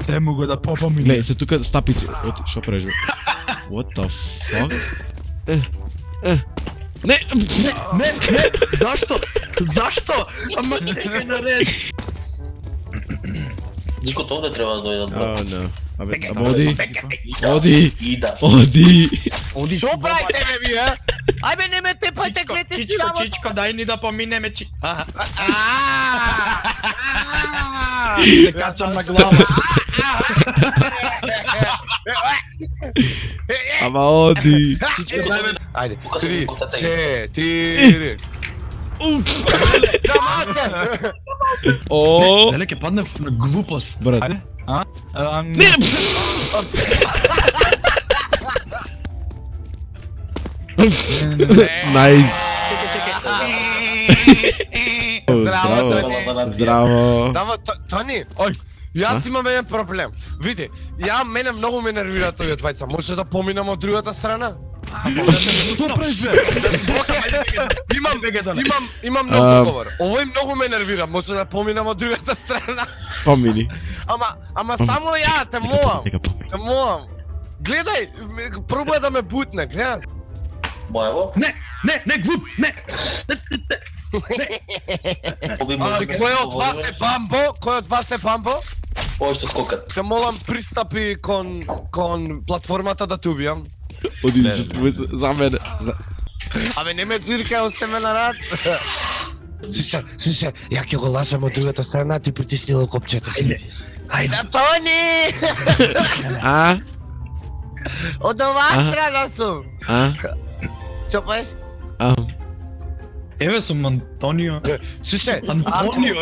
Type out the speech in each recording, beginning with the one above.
Те му го да попомине. Глеј, се тука стапици. Оти, шо прежу? What the fuck? Не! Не, зашто? Зашто? Ама чекај на ред. Никот овде треба да дојдат, брат. Oh no. Абе, оди. Ида. Оди. Шо правите бе вие? Ајбе не ме тепајте, гледате си работа. Чичко, дај ни да поминеме чи... Се Се качам на глава. Ама оди. Ајде, Тука се 3, кутата 4. Замаце! О! Дали ќе падне на глупост. Брат. Ајде. Не! Најс. Здраво, Здраво. Тони. Здраво. Дава, Тони, јас имам еден проблем. Види, мене многу ме нервира тој двајца. Може да поминам од другата страна? Што правиш бе? Имам нов договор. Овој многу ме нервира. Може да поминам од другата страна? Помини. Ама само ја те молам. Нека помини. Те молам. Гледај, пробај да ме бутне, гледај. Боево? Не, глуп, не. Кој од вас е Бамбо? Кој од вас е Бамбо? Ој што скокат. Те молам пристапи кон платформата да те убијам. Оди за мене. Абе не ме циркај, остаме на рад. Слушај, ја ќе го лажам од другата страна, ти притисни локопчето си. Ајде, Тони! А? Од оваа страна сум. Чопаеш? Еве сум Антонио. Слушај, Антонио,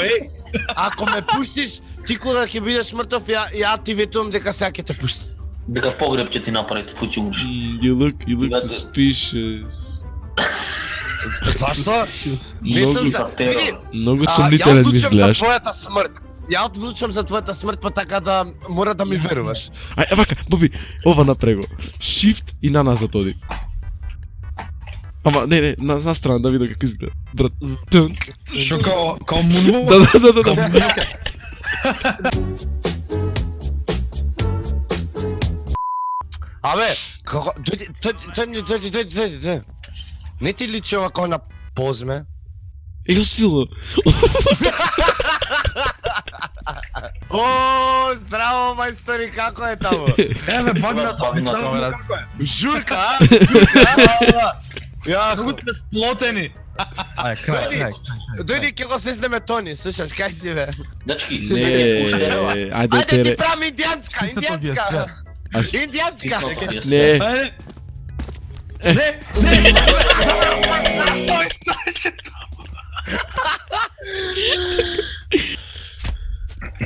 ако ме пуштиш, ти кога ќе бидеш мртов, ја ти ветувам дека сега ќе те пуштам. Дека погреб ќе ти направите, кој ќе умреш. You look suspicious. Зашто? Многу сомнителен ми изгледаш. Ја одлучам за твојата смрт, па така да мора да ми веруваш. Ај, вака, Боби, ова напрего. Shift и на назад оди. Ама, не, на страна да видам како изгледа. Брат. Шо као мунвок? Да. Абе, како дојди. Не ти личи ова кој на позме? Јас фило. О, здраво мајстори, како е таму? Еве багната камера. Журка, а? Ја, Многу сме сплотени. Ај, крај. дојди ќе го сезнеме Тони, слушаш, кај си бе? Дечки, Не, ајде Ајде ти тере. правам индијанска. Индијанска. Не.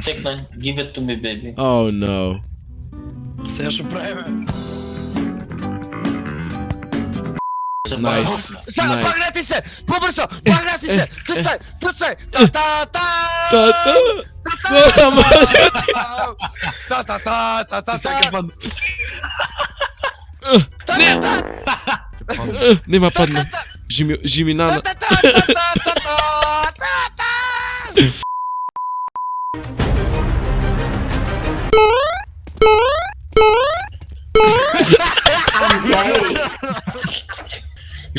Чекај, give it to me, baby. Oh no. Сега што правиме? Nice. Сега Nice. багнати се, побрзо, багнати се. Туцај. Та. Сега пад. Нема падна. Жими нана.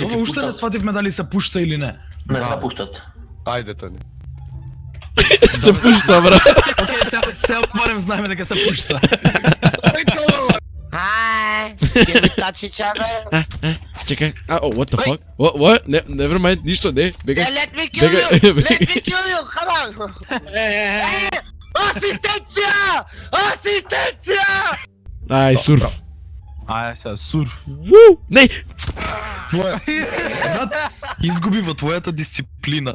Ова уште не свативме дали се пушта или не. Не се пуштат. Ајде Тони. Се пушта, брат. Океј, сега барем знаеме дека се пушта. Hi, can we touch each other? Чекај. Oh, what the fuck? What? Never mind, ништо, не. Бегај. Yeah, let me kill you! Let me kill you! Come on! Асистенција! Асистенција! Ај, сурф. Ај, сега сурф. Ву! Не! Изгуби во твојата дисциплина.